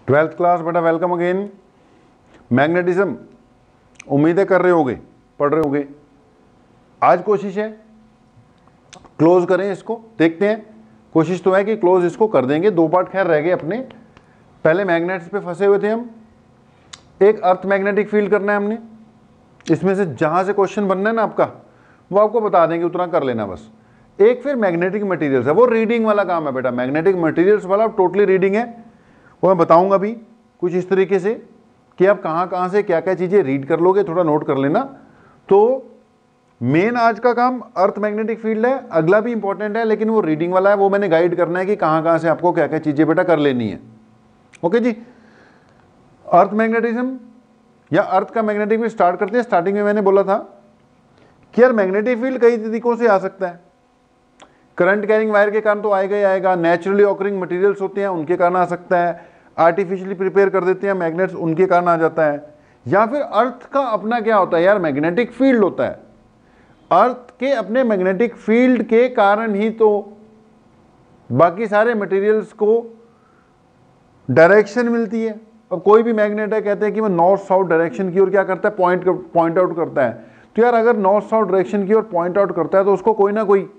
Twelfth class बेटा, welcome again. Magnetism उम्मीदें कर रहे होगे, पढ़ रहे होगे। आज कोशिश है क्लोज करें इसको, देखते हैं। कोशिश तो है कि क्लोज इसको कर देंगे। दो पार्ट खैर रह गए अपने। पहले मैग्नेट्स पे फंसे हुए थे हम। एक अर्थ मैग्नेटिक फील्ड करना है हमने। इसमें से जहां से क्वेश्चन बनना है ना आपका, वो आपको बता देंगे, उतना कर लेना बस। एक फिर मैग्नेटिक मटेरियल्स है, वो रीडिंग वाला काम है बेटा। मैग्नेटिक मटेरियल्स वाला टोटली रीडिंग है, वो मैं बताऊंगा भी कुछ इस तरीके से कि आप कहाँ कहाँ से क्या क्या चीजें रीड कर लोगे, थोड़ा नोट कर लेना। तो मेन आज का काम अर्थ मैग्नेटिक फील्ड है। अगला भी इंपॉर्टेंट है लेकिन वो रीडिंग वाला है, वो मैंने गाइड करना है कि कहाँ कहाँ से आपको क्या क्या चीजें बेटा कर लेनी है। ओके जी, अर्थ मैग्नेटिज्म या अर्थ का मैग्नेटिक फील्ड स्टार्ट करते हैं। स्टार्टिंग में मैंने बोला था कि यार मैग्नेटिक फील्ड कई तरीकों से आ सकता है। करंट कैरिंग वायर के कारण तो आएगा ही आएगा, नेचुरली ऑकरिंग मटेरियल्स होते हैं उनके कारण आ सकता है, आर्टिफिशियली प्रिपेयर कर देते हैं मैग्नेट्स, उनके कारण आ जाता है, या फिर अर्थ का अपना क्या होता है यार, मैग्नेटिक फील्ड होता है। अर्थ के अपने मैग्नेटिक फील्ड के कारण ही तो बाकी सारे मटेरियल्स को डायरेक्शन मिलती है। और कोई भी मैग्नेट है, कहते हैं कि वो नॉर्थ साउथ डायरेक्शन की ओर क्या करता है, पॉइंट आउट करता है। तो यार अगर नॉर्थ साउथ डायरेक्शन की ओर पॉइंट आउट करता है तो उसको कोई ना कोई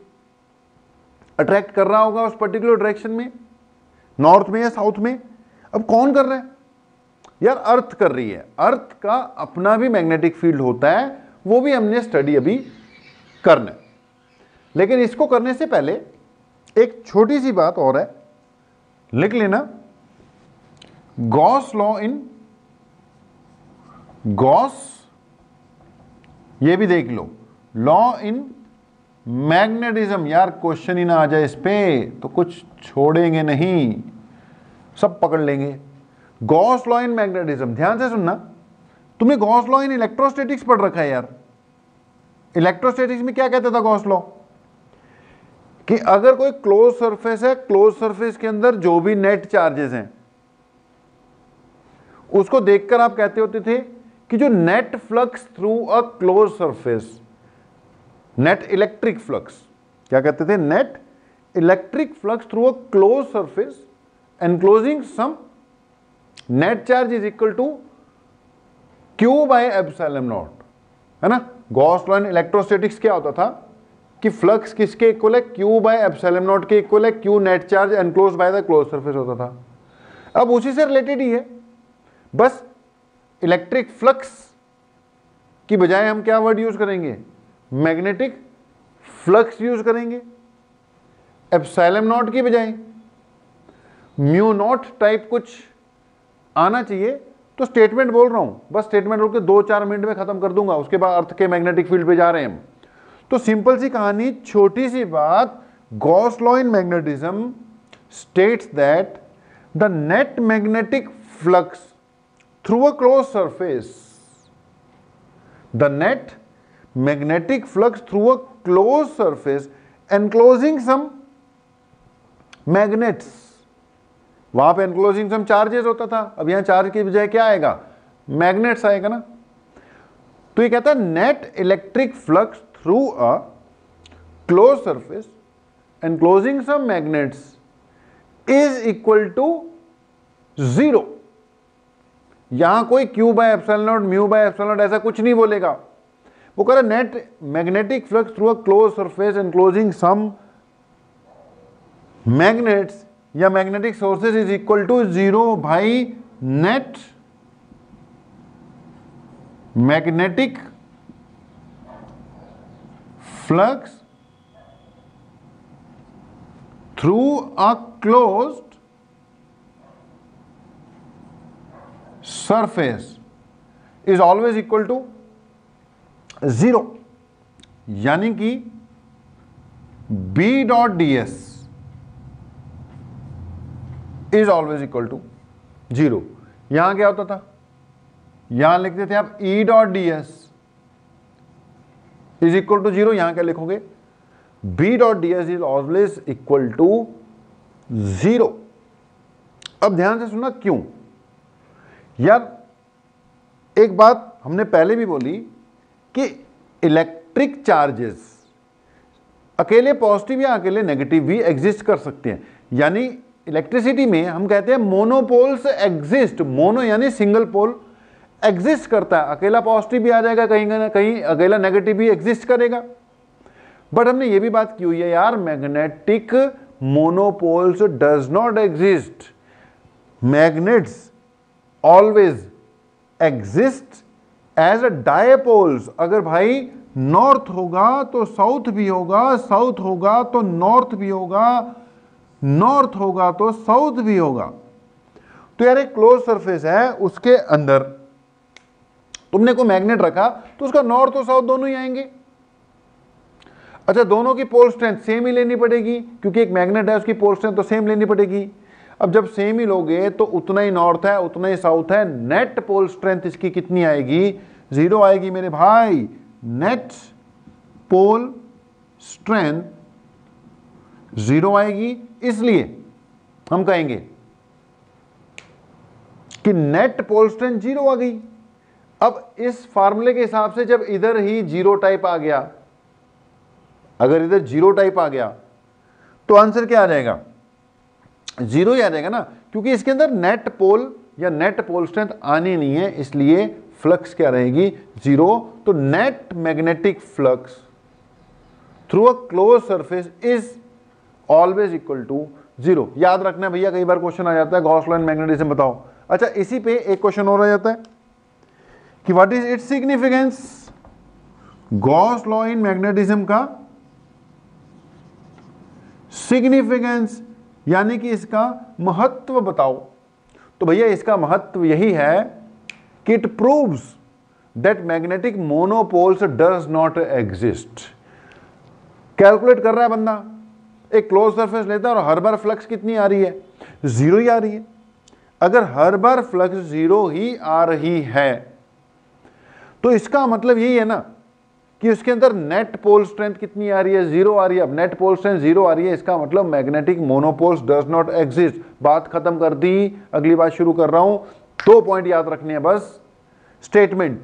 अट्रैक्ट कर रहा होगा उस पर्टिकुलर डायरेक्शन में, नॉर्थ में या साउथ में। अब कौन कर रहा है यार, अर्थ कर रही है। अर्थ का अपना भी मैग्नेटिक फील्ड होता है, वो भी हमने स्टडी अभी करना है। लेकिन इसको करने से पहले एक छोटी सी बात और है, लिख लेना। गॉस लॉ इन गॉस, ये भी देख लो, लॉ इन मैग्नेटिज्म। यार क्वेश्चन ही ना आ जाए इस पे तो कुछ छोड़ेंगे नहीं, सब पकड़ लेंगे। गॉस लॉ इन मैग्नेटिज्म, ध्यान से सुनना। तुमने गॉस लॉ इन इलेक्ट्रोस्टैटिक्स पढ़ रखा है यार। इलेक्ट्रोस्टैटिक्स में क्या कहता था गॉस लॉ, कि अगर कोई क्लोज सरफेस है, क्लोज सरफेस के अंदर जो भी नेट चार्जेस हैं उसको देखकर आप कहते होते थे कि जो net flux through a close surface, net electric flux, क्या कहते थे, net electric flux through a close surface enclosing some net charge is equal to Q by epsilon naught, है ना। गॉस लॉ इन इलेक्ट्रोस्टैटिक्स क्या होता था कि flux किसके इक्वल है, क्यू बाय एप्सिलॉन नॉट के इक्वल है, Q net charge enclose by the close surface होता था। अब उसी से रिलेटेड ही है, बस इलेक्ट्रिक फ्लक्स की बजाय हम क्या वर्ड यूज करेंगे, मैग्नेटिक फ्लक्स यूज करेंगे। एप्सिलॉन नॉट की बजाय म्यू नॉट टाइप कुछ आना चाहिए। तो स्टेटमेंट बोल रहा हूं, बस स्टेटमेंट बोल के 2-4 मिनट में खत्म कर दूंगा, उसके बाद अर्थ के मैग्नेटिक फील्ड पे जा रहे हैं हम। तो सिंपल सी कहानी, छोटी सी बात, Gauss law in magnetism states that the net magnetic flux through a close surface, the net magnetic flux through a closed surface enclosing some magnets, वहां पे enclosing some charges होता था, अब यहां चार्ज की बजाय क्या आएगा, मैग्नेट्स आएगा ना। तो ये कहता है net electric flux through a close surface enclosing some magnets is equal to 0। यहां कोई Q by epsilon nought, mu by epsilon nought ऐसा कुछ नहीं बोलेगा। वो कह रहा net magnetic flux through a close surface enclosing some magnets या magnetic sources is equal to 0। भाई net magnetic flux through a closed surface is always equal to 0, यानी कि B dot D S is always equal to 0। यहां क्या होता था, यहां लिखते थे आप E dot D S is equal to 0, यहां क्या लिखोगे, B dot D S is always equal to 0। अब ध्यान से सुनना क्यों यार, एक बात हमने पहले भी बोली कि इलेक्ट्रिक चार्जेस अकेले पॉजिटिव या अकेले नेगेटिव भी एग्जिस्ट कर सकते हैं। यानी इलेक्ट्रिसिटी में हम कहते हैं मोनोपोल्स एग्जिस्ट, मोनो यानी सिंगल पोल एग्जिस्ट करता है, अकेला पॉजिटिव भी आ जाएगा कहीं ना कहीं, अकेला नेगेटिव भी एग्जिस्ट करेगा। बट हमने ये भी बात की हुई है यार, magnetic monopoles does not exist, magnets always exist as a dipoles. अगर भाई नॉर्थ होगा तो साउथ भी होगा, साउथ होगा तो नॉर्थ भी होगा, नॉर्थ होगा तो साउथ भी होगा। तो यार एक क्लोज सरफेस है, उसके अंदर तुमने को मैग्नेट रखा तो उसका नॉर्थ और साउथ दोनों ही आएंगे। अच्छा, दोनों की पोल स्ट्रेंथ सेम ही लेनी पड़ेगी, क्योंकि एक मैग्नेट है उसकी पोल स्ट्रेंथ तो सेम लेनी पड़ेगी। अब जब सेम ही लोगे तो उतना ही नॉर्थ है उतना ही साउथ है, नेट पोल स्ट्रेंथ इसकी कितनी आएगी? 0 आएगी मेरे भाई। नेट पोल स्ट्रेंथ 0 आएगी, इसलिए हम कहेंगे कि नेट पोल स्ट्रेंथ 0 आ गई। अब इस फार्मूले के हिसाब से जब इधर ही 0 टाइप आ गया, अगर इधर 0 टाइप आ गया तो आंसर क्या आ जाएगा? 0 ही आ जाएगा ना, क्योंकि इसके अंदर नेट पोल या नेट पोल स्ट्रेंथ आनी नहीं है, इसलिए फ्लक्स क्या रहेगी? 0। तो net magnetic flux through a close surface is always equal to 0। याद रखना भैया, कई बार क्वेश्चन आ जाता है गॉस लॉ इन मैग्नेटिज्म बताओ। अच्छा, इसी पे एक क्वेश्चन और आ जाता है कि what is its significance? Gauss law in magnetism का सिग्निफिकेंस यानी कि इसका महत्व बताओ। तो भैया इसका महत्व यही है कि it proves that magnetic monopoles does not exist. Calculate कर रहा है बंदा, एक क्लोज सरफेस लेता है और हर बार फ्लक्स कितनी आ रही है? 0 ही आ रही है। अगर हर बार फ्लक्स 0 ही आ रही है तो इसका मतलब यही है ना कि उसके अंदर नेट पोल स्ट्रेंथ कितनी आ रही है? 0 आ रही है। अब नेट पोल स्ट्रेंथ 0 आ रही है, इसका मतलब magnetic monopoles does not exist. बात खत्म कर दी, अगली बात शुरू कर रहा हूं। 2 पॉइंट याद रखने हैं बस। Statement,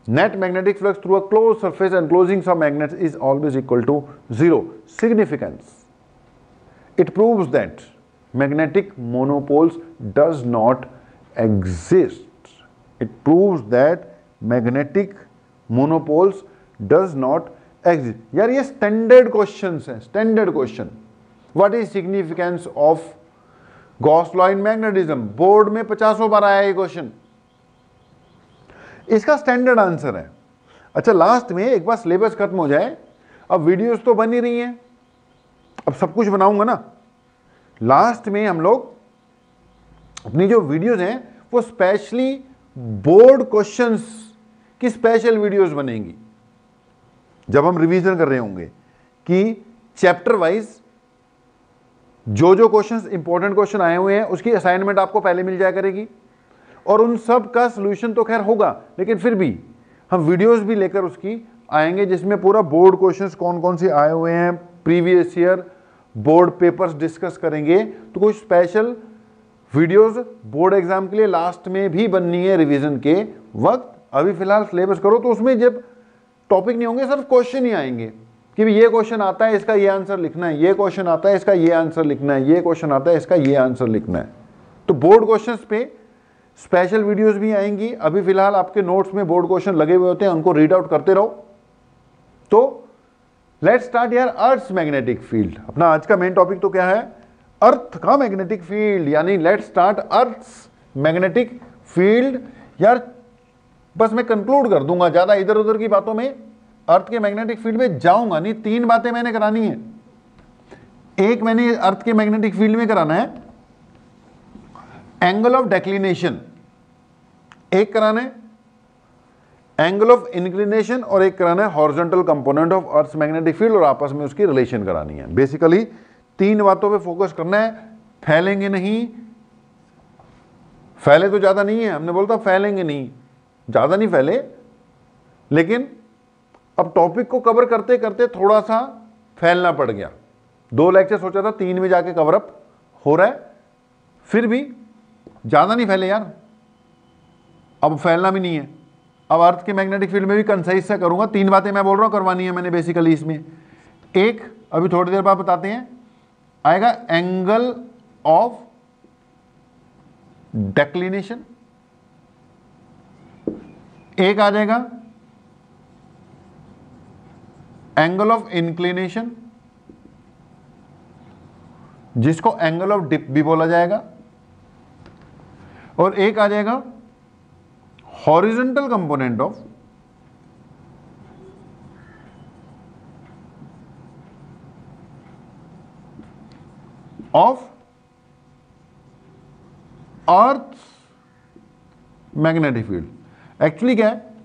net magnetic flux through a closed surface enclosing some magnets is always equal to 0. Significance, it proves that magnetic monopoles does not exist. It proves that magnetic monopoles does not exist. यार ये standard questions हैं, standard question. What is significance of Gauss law in magnetism? Board में 50 बार आया ये question, इसका standard answer है। अच्छा, last में एक बार सिलेबस खत्म हो जाए, अब वीडियोस तो बन ही रही हैं, अब सब कुछ बनाऊंगा ना, लास्ट में हम लोग अपनी जो वीडियोस हैं वो स्पेशली बोर्ड क्वेश्चंस की स्पेशल वीडियोस बनेंगी। जब हम रिवीजन कर रहे होंगे कि चैप्टर वाइज जो जो क्वेश्चंस इंपॉर्टेंट क्वेश्चन आए हुए हैं उसकी असाइनमेंट आपको पहले मिल जाया करेगी, और उन सब का सॉल्यूशन तो खैर होगा, लेकिन फिर भी हम वीडियोस भी लेकर उसकी आएंगे जिसमें पूरा बोर्ड क्वेश्चंस कौन कौन से आए हुए हैं, previous year board papers discuss करेंगे। तो कुछ स्पेशल वीडियोस बोर्ड एग्जाम के लिए लास्ट में भी बननी है रिवीजन के वक्त। अभी फिलहाल सिलेबस करो, तो उसमें जब टॉपिक नहीं होंगे, सिर्फ क्वेश्चन ही आएंगे कि ये क्वेश्चन आता है इसका ये आंसर लिखना है, ये क्वेश्चन आता है इसका ये आंसर लिखना है, ये क्वेश्चन आता है इसका ये आंसर लिखना है। तो बोर्ड क्वेश्चंस पे स्पेशल वीडियोस भी आएंगी। अभी फिलहाल आपके नोट्स में बोर्ड क्वेश्चन लगे हुए होते हैं, उनको रीड आउट करते रहो। तो लेट्स स्टार्ट यार, अर्थ्स मैग्नेटिक फील्ड। अपना आज का मेन टॉपिक तो क्या है? अर्थ का मैग्नेटिक फील्ड, यानी let's start earth's magnetic field. यार बस मैं कंक्लूड कर दूंगा, ज्यादा इधर उधर की बातों में अर्थ के मैग्नेटिक फील्ड में जाऊंगा नहीं। 3 बातें मैंने करानी है। एक मैंने अर्थ के मैग्नेटिक फील्ड में कराना है एंगल ऑफ डेक्लिनेशन, एक कराना है एंगल ऑफ इंक्लिनेशन, और एक कराना है horizontal component of earth magnetic field, और आपस में उसकी रिलेशन करानी है। बेसिकली 3 बातों पे फोकस करना है, फैलेंगे नहीं। फैले तो ज्यादा नहीं है, हमने बोलता फैलेंगे नहीं, ज्यादा नहीं फैले, लेकिन अब टॉपिक को कवर करते करते थोड़ा सा फैलना पड़ गया। 2 लेक्चर सोचा था, 3 में जाके कवर अप हो रहा है, फिर भी ज्यादा नहीं फैले यार। अब फैलना भी नहीं है। अब अर्थ के मैग्नेटिक फील्ड में भी कंसाइज से करूंगा। 3 बातें मैं बोल रहा हूं करवानी है मैंने बेसिकली इसमें। एक अभी थोड़ी देर बाद बताते हैं, आएगा एंगल ऑफ डेक्लिनेशन, एक आ जाएगा एंगल ऑफ इंक्लिनेशन, जिसको एंगल ऑफ डिप भी बोला जाएगा, और एक आ जाएगा horizontal component of earth magnetic field. Actually क्या है,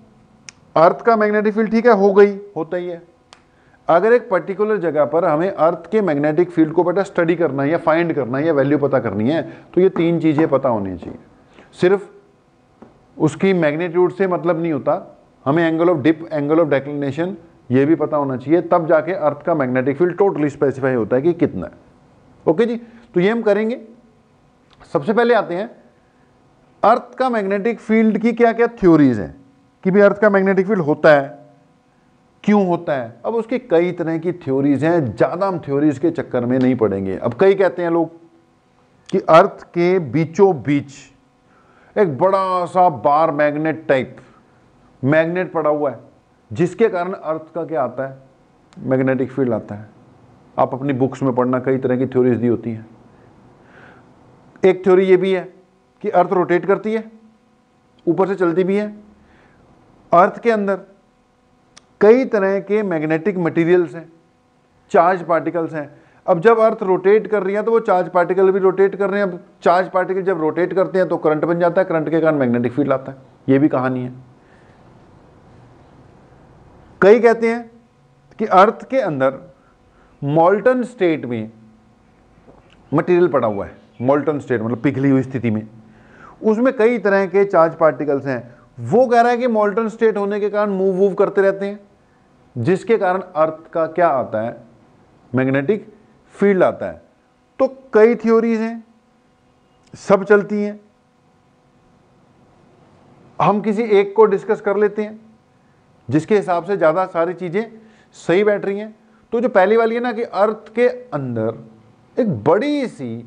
अर्थ का मैग्नेटिक फील्ड ठीक है हो गई, होता ही है। अगर एक पर्टिकुलर जगह पर हमें अर्थ के मैग्नेटिक फील्ड को बेटा स्टडी करना है या फाइंड करना है या वैल्यू पता करनी है, तो ये तीन चीजें पता होनी चाहिए। सिर्फ उसकी मैग्नीट्यूड से मतलब नहीं होता, हमें angle of dip, angle of declination ये भी पता होना चाहिए, तब जाके अर्थ का मैग्नेटिक फील्ड टोटली स्पेसिफाई होता है कि कितना है। ओके जी, तो ये हम करेंगे। सबसे पहले आते हैं अर्थ का मैग्नेटिक फील्ड की क्या क्या थ्योरीज हैं, कि भी अर्थ का मैग्नेटिक फील्ड होता है, क्यों होता है। अब उसकी कई तरह की थ्योरीज हैं, ज्यादा हम थ्योरीज के चक्कर में नहीं पड़ेंगे। अब कई कहते हैं लोग कि अर्थ के बीचों बीच एक बड़ा सा बार मैग्नेट टाइप मैग्नेट पड़ा हुआ है, जिसके कारण अर्थ का क्या आता है, मैग्नेटिक फील्ड आता है। आप अपनी बुक्स में पढ़ना, कई तरह की थ्योरीज दी होती हैं। एक थ्योरी ये भी है कि अर्थ रोटेट करती है, ऊपर से चलती भी है। अर्थ के अंदर कई तरह के मैग्नेटिक मटेरियल्स हैं, चार्ज पार्टिकल्स हैं। अब जब अर्थ रोटेट कर रही है तो वो चार्ज पार्टिकल भी रोटेट कर रहे हैं। अब चार्ज पार्टिकल जब रोटेट करते हैं तो करंट बन जाता है, करंट के कारण मैग्नेटिक फील्ड आता है। ये भी कहानी है। कई कहते हैं कि अर्थ के अंदर मॉल्टन स्टेट में मटेरियल पड़ा हुआ है, मॉल्टन स्टेट मतलब पिघली हुई स्थिति में, उसमें कई तरह के चार्ज पार्टिकल्स हैं। वो कह रहा है कि मॉल्टन स्टेट होने के कारण मूव करते रहते हैं, जिसके कारण अर्थ का क्या आता है, मैग्नेटिक फील्ड आता है। तो कई थ्योरीज हैं, सब चलती हैं। हम किसी एक को डिस्कस कर लेते हैं, जिसके हिसाब से ज्यादा सारी चीजें सही बैठ रही हैं। तो जो पहली वाली है ना, कि अर्थ के अंदर एक बड़ी सी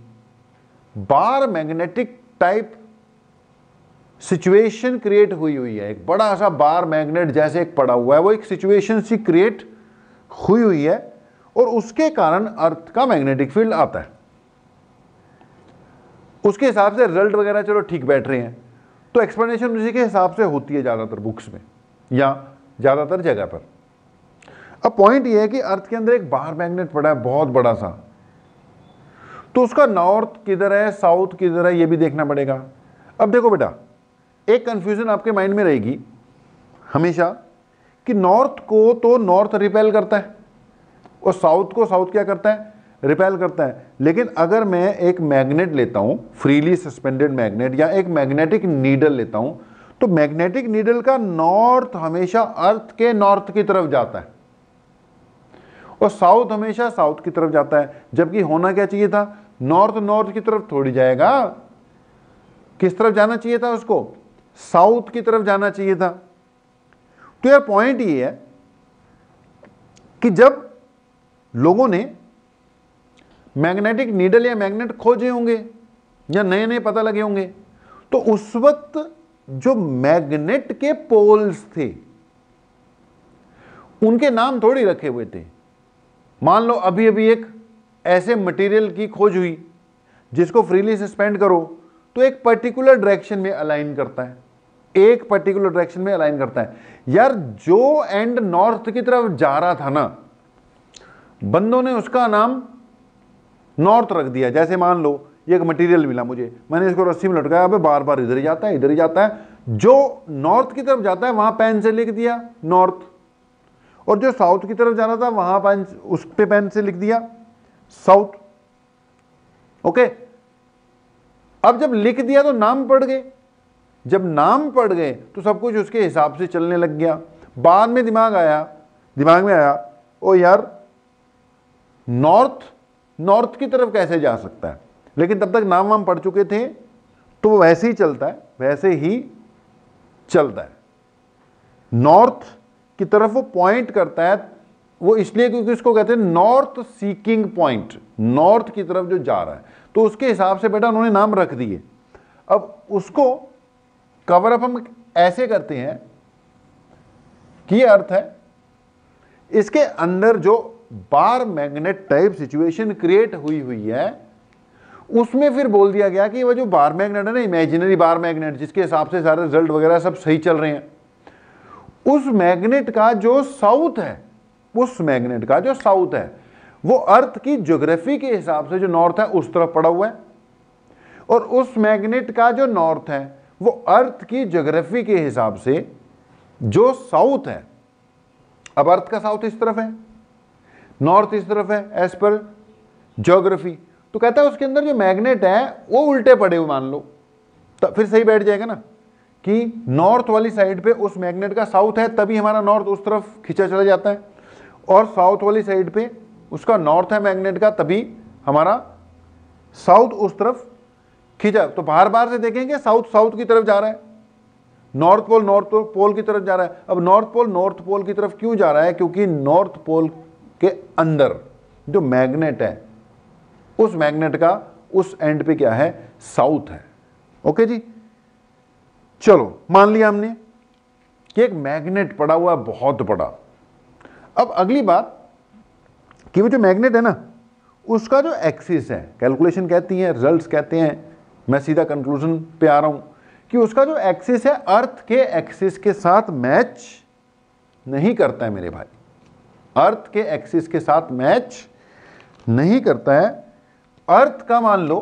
बार मैग्नेटिक टाइप सिचुएशन क्रिएट हुई है, एक बड़ा सा बार मैग्नेट जैसे एक पड़ा हुआ है, वो एक सिचुएशन सी क्रिएट हुई है, और उसके कारण अर्थ का मैग्नेटिक फील्ड आता है। उसके हिसाब से रिजल्ट वगैरह चलो ठीक बैठ रहे हैं, तो एक्सप्लेनेशन उसी के हिसाब से होती है ज्यादातर बुक्स में या ज्यादातर जगह पर। अब पॉइंट ये है कि अर्थ के अंदर एक बार मैग्नेट पड़ा है बहुत बड़ा सा, तो उसका नॉर्थ किधर है, साउथ किधर है, ये भी देखना पड़ेगा। अब देखो बेटा, एक कंफ्यूजन आपके माइंड में रहेगी हमेशा कि नॉर्थ को तो नॉर्थ रिपेल करता है और साउथ को साउथ क्या करता है, रिपेल करता है। लेकिन अगर मैं एक मैग्नेट लेता हूं, फ्रीली सस्पेंडेड मैग्नेट, या एक मैग्नेटिक नीडल लेता हूं, तो मैग्नेटिक नीडल का नॉर्थ हमेशा अर्थ के नॉर्थ की तरफ जाता है और साउथ हमेशा साउथ की तरफ जाता है। जबकि होना क्या चाहिए था, नॉर्थ नॉर्थ की तरफ थोड़ी जाएगा, किस तरफ जाना चाहिए था उसको, साउथ की तरफ जाना चाहिए था। तो यार पॉइंट ये है कि जब लोगों ने मैग्नेटिक नीडल या मैग्नेट खोजे होंगे या नए नए पता लगे होंगे, तो उस वक्त जो मैग्नेट के पोल्स थे उनके नाम थोड़ी रखे हुए थे। मान लो अभी अभी एक ऐसे मटेरियल की खोज हुई जिसको फ्रीली सस्पेंड करो तो एक पर्टिकुलर डायरेक्शन में अलाइन करता है, एक पर्टिकुलर डायरेक्शन में अलाइन करता है। यार जो एंड नॉर्थ की तरफ जा रहा था ना, बंदों ने उसका नाम नॉर्थ रख दिया। जैसे मान लो ये एक मटेरियल मिला मुझे, मैंने इसको रस्सी में लटकाया, अबे बार बार इधर ही जाता है, इधर ही जाता है। जो नॉर्थ की तरफ जाता है वहां पेन से लिख दिया नॉर्थ, और जो साउथ की तरफ जाना था वहां पेन, उस पे पेन से लिख दिया साउथ। ओके, अब जब लिख दिया तो नाम पड़ गए, जब नाम पड़ गए तो सब कुछ उसके हिसाब से चलने लग गया। बाद में दिमाग में आया ओ यार नॉर्थ नॉर्थ की तरफ कैसे जा सकता है, लेकिन तब तक नाम वाम पढ़ चुके थे तो वो वैसे ही चलता है, वैसे ही चलता है। नॉर्थ की तरफ वो पॉइंट करता है, वो इसलिए क्योंकि उसको कहते हैं नॉर्थ सीकिंग पॉइंट, नॉर्थ की तरफ जो जा रहा है, तो उसके हिसाब से बेटा उन्होंने नाम रख दिए। अब उसको कवर अप हम ऐसे करते हैं कि ये अर्थ है, इसके अंदर जो bar magnet type situation create हुई है, उसमें फिर बोल दिया गया कि वो जो बार मैग्नेट है ना, इमेजिनरी बार मैग्नेट, जिसके हिसाब से सारे रिजल्ट वगैरह सब सही चल रहे हैं, उस मैग्नेट का जो साउथ है, उस मैग्नेट का जो साउथ है वो अर्थ की ज्योग्राफी के हिसाब से जो नॉर्थ है उस तरफ पड़ा हुआ है, और उस मैग्नेट का जो नॉर्थ है वो अर्थ की ज्योग्राफी के हिसाब से जो साउथ है। अब अर्थ का साउथ इस तरफ है, नॉर्थ इस तरफ है एज पर ज्योग्राफी, तो कहता है उसके अंदर जो मैग्नेट है वो उल्टे पड़े हुए मान लो, तो फिर सही बैठ जाएगा ना कि नॉर्थ वाली साइड पे उस मैग्नेट का साउथ है, तभी हमारा नॉर्थ उस तरफ खींचा चला जाता है, और साउथ वाली साइड पे उसका नॉर्थ है मैग्नेट का, तभी हमारा साउथ उस तरफ खींचा। तो बार बार से देखेंगे साउथ साउथ की तरफ जा रहा है, नॉर्थ पोल की तरफ जा रहा है। अब नॉर्थ पोल की तरफ क्यों जा रहा है? क्योंकि नॉर्थ पोल के अंदर जो मैग्नेट है, उस मैग्नेट का उस एंड पे क्या है? साउथ है। ओके जी, चलो मान लिया हमने कि एक मैग्नेट पड़ा हुआ है बहुत बड़ा। अब अगली बात कि वो जो मैग्नेट है ना, उसका जो एक्सिस है, कैलकुलेशन कहती है, रिजल्ट्स कहते हैं, मैं सीधा कंक्लूजन पे आ रहा हूं कि उसका जो एक्सिस है अर्थ के एक्सिस के साथ मैच नहीं करता है मेरे भाई, अर्थ के एक्सिस के साथ मैच नहीं करता है। अर्थ का मान लो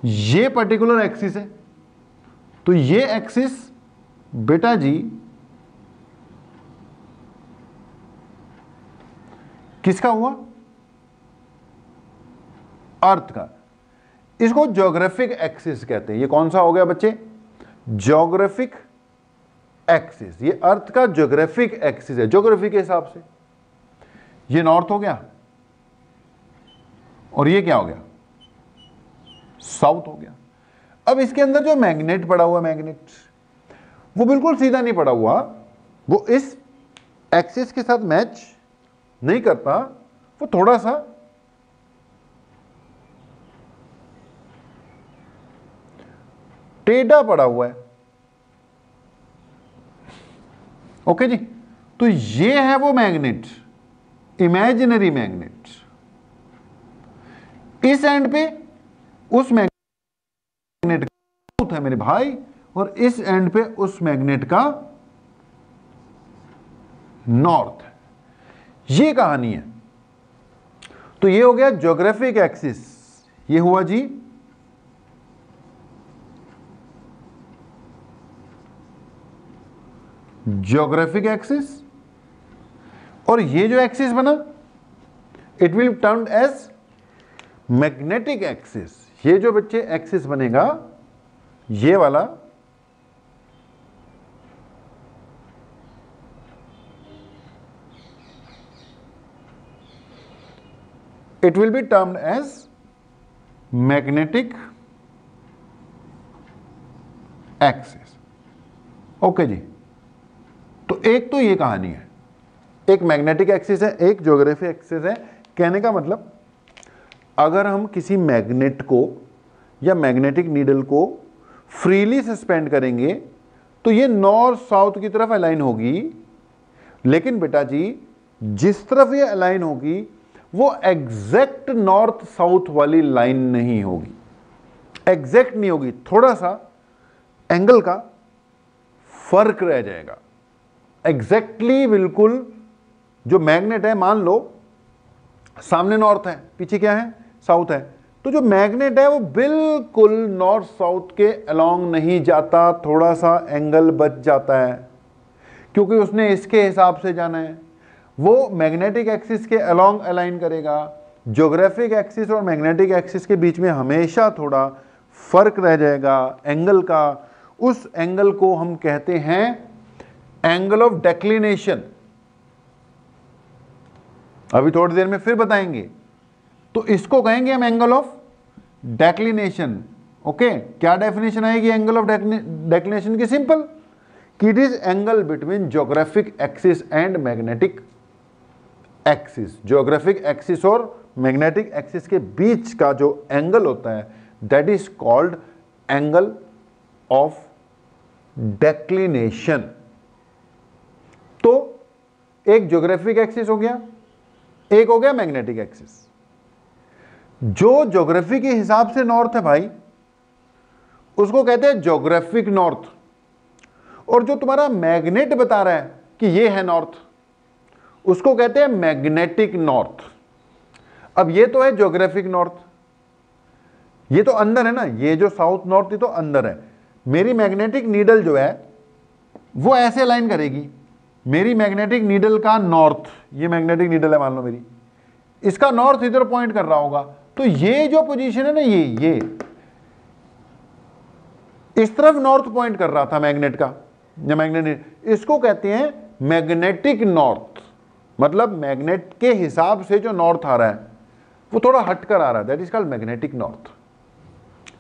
ये पर्टिकुलर एक्सिस है, तो ये एक्सिस बेटा जी किसका हुआ? अर्थ का। इसको ज्योग्राफिक एक्सिस कहते हैं। ये कौन सा हो गया बच्चे? Geographic axis. ये अर्थ का ज्योग्राफिक एक्सिस है, ज्योग्राफी के हिसाब से। ये नॉर्थ हो गया और ये क्या हो गया? साउथ हो गया। अब इसके अंदर जो मैग्नेट पड़ा हुआ, मैग्नेट वो बिल्कुल सीधा नहीं पड़ा हुआ, वो इस एक्सिस के साथ मैच नहीं करता, वो थोड़ा सा टेढ़ा पड़ा हुआ है। ओके जी, तो ये है वो मैग्नेट, इमेजिनरी मैग्नेट। इस एंड पे उस मैग्नेट का है मेरे भाई, और इस एंड पे उस मैग्नेट का नॉर्थ है। ये कहानी है। तो ये हो गया ज्योग्राफिक एक्सिस, ये हुआ जी ज्योग्राफिक एक्सिस, और ये जो एक्सिस बना it will termed as magnetic axis. ये जो बच्चे एक्सिस बनेगा ये वाला, it will be termed as magnetic axis। Okay जी, तो एक तो ये कहानी है, एक मैग्नेटिक एक्सिस है, एक ज्योग्राफिक एक्सिस है। कहने का मतलब अगर हम किसी मैग्नेट को या मैग्नेटिक नीडल को फ्रीली सस्पेंड करेंगे तो ये नॉर्थ साउथ की तरफ अलाइन होगी, लेकिन बेटा जी जिस तरफ ये अलाइन होगी वो एग्जैक्ट नॉर्थ साउथ वाली लाइन नहीं होगी, एग्जैक्ट नहीं होगी, थोड़ा सा एंगल का फर्क रह जाएगा। एग्जैक्टली बिल्कुल जो मैग्नेट है, मान लो सामने नॉर्थ है, पीछे क्या है? साउथ है, तो जो मैग्नेट है वो बिल्कुल नॉर्थ साउथ के अलोंग नहीं जाता, थोड़ा सा एंगल बच जाता है, क्योंकि उसने इसके हिसाब से जाना है। वो मैग्नेटिक एक्सिस के अलोंग अलाइन करेगा। ज्योग्राफिक एक्सिस और मैग्नेटिक एक्सिस के बीच में हमेशा थोड़ा फर्क रह जाएगा एंगल का। उस एंगल को हम कहते हैं एंगल ऑफ डेक्लिनेशन। अभी थोड़ी देर में फिर बताएंगे। तो इसको कहेंगे हम एंगल ऑफ डेक्लिनेशन। ओके, क्या डेफिनेशन आएगी एंगल ऑफ डेक्लिनेशन की? सिंपल, कि it is angle between geographic axis and magnetic axis, geographic axis और मैग्नेटिक एक्सिस के बीच का जो एंगल होता है that is called angle of declination. तो एक ज्योग्राफिक एक्सिस हो गया, एक हो गया मैग्नेटिक एक्सिस। जो ज्योग्राफी के हिसाब से नॉर्थ है भाई उसको कहते हैं ज्योग्राफिक नॉर्थ, और जो तुम्हारा मैग्नेट बता रहा है कि ये है नॉर्थ उसको कहते हैं मैग्नेटिक नॉर्थ। अब ये तो है ज्योग्राफिक नॉर्थ, ये तो अंदर है ना, ये जो साउथ नॉर्थ ये तो अंदर है। मेरी मैग्नेटिक नीडल जो है वो ऐसे लाइन करेगी, मेरी मैग्नेटिक नीडल का नॉर्थ, ये मैग्नेटिक नीडल है मान लो मेरी, इसका नॉर्थ इधर पॉइंट कर रहा होगा, तो ये जो पोजीशन है ना ये इस तरफ नॉर्थ पॉइंट कर रहा था मैग्नेट का, या मैग्नेट, इसको कहते हैं मैग्नेटिक नॉर्थ। मतलब मैग्नेट के हिसाब से जो नॉर्थ आ रहा है वो थोड़ा हटकर आ रहा है, that is called magnetic north.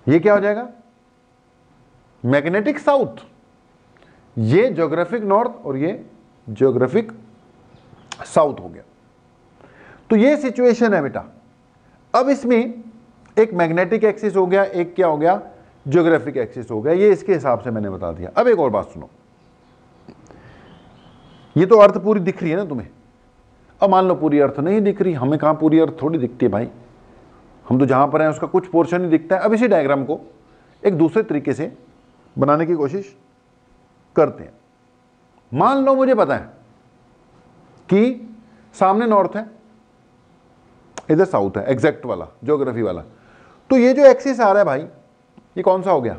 ये क्या हो जाएगा, मैग्नेटिक साउथ। ये ज्योग्राफिक नॉर्थ और ये ज्योग्राफिक साउथ हो गया। तो ये सिचुएशन है बेटा। अब इसमें एक मैग्नेटिक एक्सिस हो गया, एक क्या हो गया, ज्योग्राफिक एक्सिस हो गया। ये इसके हिसाब से मैंने बता दिया। अब एक और बात सुनो, ये तो अर्थ पूरी दिख रही है ना तुम्हें। अब मान लो पूरी अर्थ नहीं दिख रही, हमें कहां पूरी अर्थ थोड़ी दिखती है भाई, हम तो जहां पर हैं उसका कुछ पोर्शन ही दिखता है। अब इसी डायग्राम को एक दूसरे तरीके से बनाने की कोशिश करते हैं। मान लो मुझे पता है कि सामने नॉर्थ है, इधर साउथ है, एग्जैक्ट वाला ज्योग्राफी वाला। तो ये जो एक्सिस आ रहा है भाई ये कौन सा हो गया,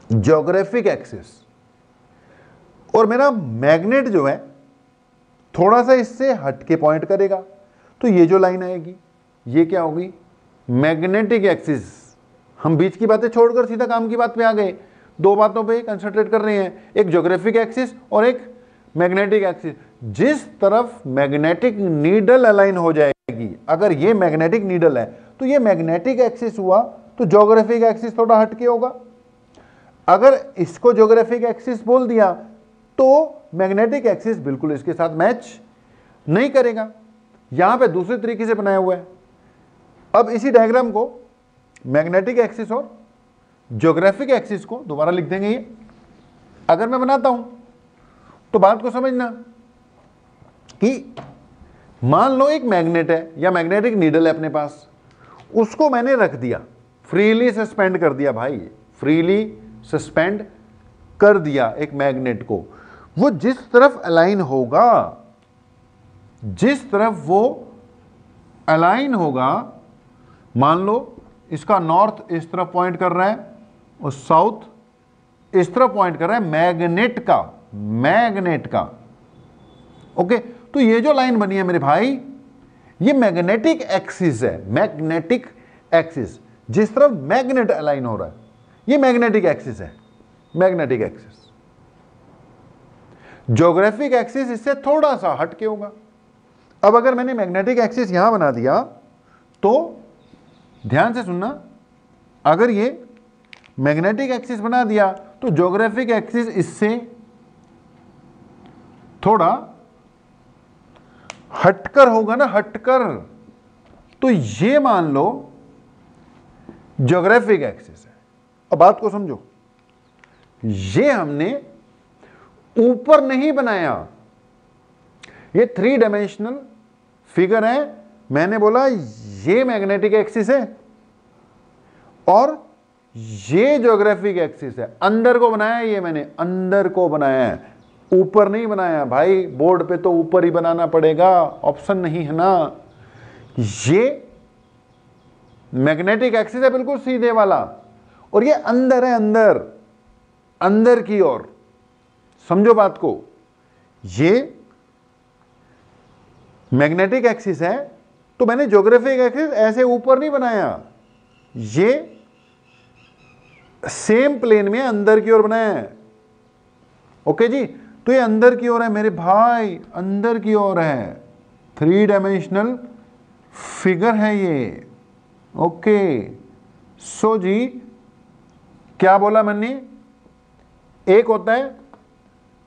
ज्योग्राफिक एक्सिस। और मेरा मैग्नेट जो है थोड़ा सा इससे हट के पॉइंट करेगा, तो ये जो लाइन आएगी ये क्या होगी, मैग्नेटिक एक्सिस। हम बीच की बातें छोड़कर सीधा काम की बात पे आ गए, दो बातों पे कंसंट्रेट कर रहे हैं, एक ज्योग्राफिक एक्सिस और एक मैग्नेटिक एक्सिस। जिस तरफ मैग्नेटिक नीडल अलाइन हो जाएगी, अगर ये मैग्नेटिक नीडल है तो ये मैग्नेटिक एक्सिस हुआ, तो ज्योग्राफिक एक्सिस थोड़ा हटके होगा। अगर इसको ज्योग्राफिक एक्सिस बोल दिया तो मैग्नेटिक एक्सिस बिल्कुल इसके साथ मैच नहीं करेगा। यहां पे दूसरे तरीके से बनाया हुआ है। अब इसी डायग्राम को मैग्नेटिक एक्सिस और ज्योग्राफिक एक्सिस को दोबारा लिख देंगे। ये अगर मैं बनाता हूं तो बात को समझना कि मान लो एक मैग्नेट है या मैग्नेटिक नीडल है अपने पास, उसको मैंने रख दिया, फ्रीली सस्पेंड कर दिया भाई, फ्रीली सस्पेंड कर दिया एक मैग्नेट को। वो जिस तरफ अलाइन होगा, जिस तरफ वो अलाइन होगा, मान लो इसका नॉर्थ इस तरफ पॉइंट कर रहा है और साउथ इस तरफ पॉइंट कर रहा है मैग्नेट का, मैग्नेट का। ओके, तो ये जो लाइन बनी है मेरे भाई ये मैग्नेटिक एक्सिस है, मैग्नेटिक एक्सिस। जिस तरफ मैग्नेट अलाइन हो रहा है ये मैग्नेटिक एक्सिस है, मैग्नेटिक एक्सिस। ज्योग्राफिक एक्सिस इससे थोड़ा सा हटके होगा। अब अगर मैंने मैग्नेटिक एक्सिस यहां बना दिया तो ध्यान से सुनना, अगर ये मैग्नेटिक एक्सिस बना दिया तो ज्योग्राफिक एक्सिस इससे थोड़ा हटकर होगा ना, हटकर। तो ये मान लो ज्योग्राफिक एक्सिस है। अब बात को समझो, ये हमने ऊपर नहीं बनाया, ये 3 डायमेंशनल फिगर है। मैंने बोला ये मैग्नेटिक एक्सिस है और ये ज्योग्राफिक एक्सिस है। अंदर को बनाया, ये मैंने अंदर को बनाया है, ऊपर नहीं बनाया भाई। बोर्ड पे तो ऊपर ही बनाना पड़ेगा, ऑप्शन नहीं है ना। ये मैग्नेटिक एक्सिस है बिल्कुल सीधे वाला, और ये अंदर है, अंदर, अंदर की ओर। समझो बात को, ये मैग्नेटिक एक्सिस है तो मैंने ज्योग्राफिक एक्सिस ऐसे ऊपर नहीं बनाया, ये सेम प्लेन में अंदर की ओर बनाया है। ओके जी, तो ये अंदर की ओर है मेरे भाई, अंदर की ओर है। 3 डायमेंशनल फिगर है ये। ओके, सो जी क्या बोला मैंने, एक होता है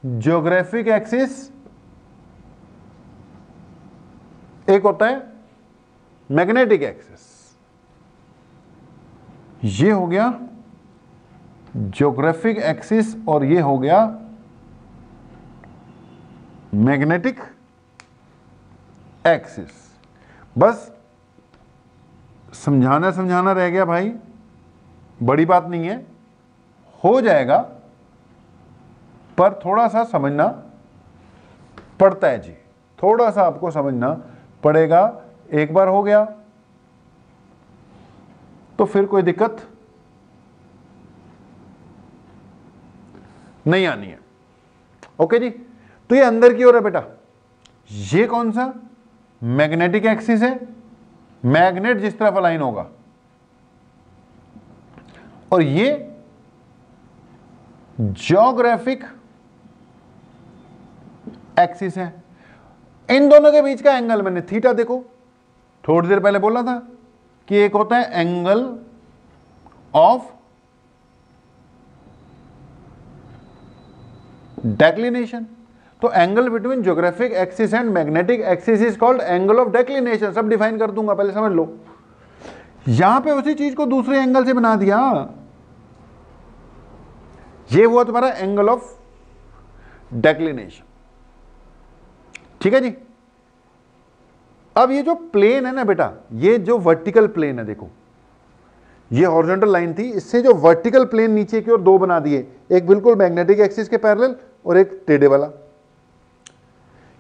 ज्योग्राफिक एक्सिस एक होता है मैग्नेटिक एक्सिस, ये हो गया ज्योग्राफिक एक्सिस और ये हो गया मैग्नेटिक एक्सिस। बस समझाना रह गया भाई, बड़ी बात नहीं है, हो जाएगा, पर थोड़ा सा समझना पड़ता है जी, थोड़ा सा आपको समझना पड़ेगा। एक बार हो गया तो फिर कोई दिक्कत नहीं आनी है। ओके जी, तो ये अंदर की ओर है बेटा, ये कौन सा मैग्नेटिक एक्सिस है, मैग्नेट जिस तरफ अलाइन होगा, और ये ज्योग्राफिक एक्सिस है। इन दोनों के बीच का एंगल मैंने थीटा, देखो थोड़ी देर पहले बोला था कि एक होता है एंगल ऑफ डेक्लिनेशन, तो angle between geographic axis and magnetic axis is called angle of declination. सब डिफाइन कर दूंगा, पहले समझ लो। यहां पे उसी चीज को दूसरे एंगल से बना दिया, ये हुआ तुम्हारा एंगल ऑफ डेक्लिनेशन। ठीक है जी। अब ये जो प्लेन है ना बेटा, ये जो वर्टिकल प्लेन है, देखो ये हॉरिजॉन्टल लाइन थी, इससे जो वर्टिकल प्लेन नीचे की ओर दो बना दिए, एक बिल्कुल मैग्नेटिक एक्सिस के पैरेलल और एक टेढ़े वाला।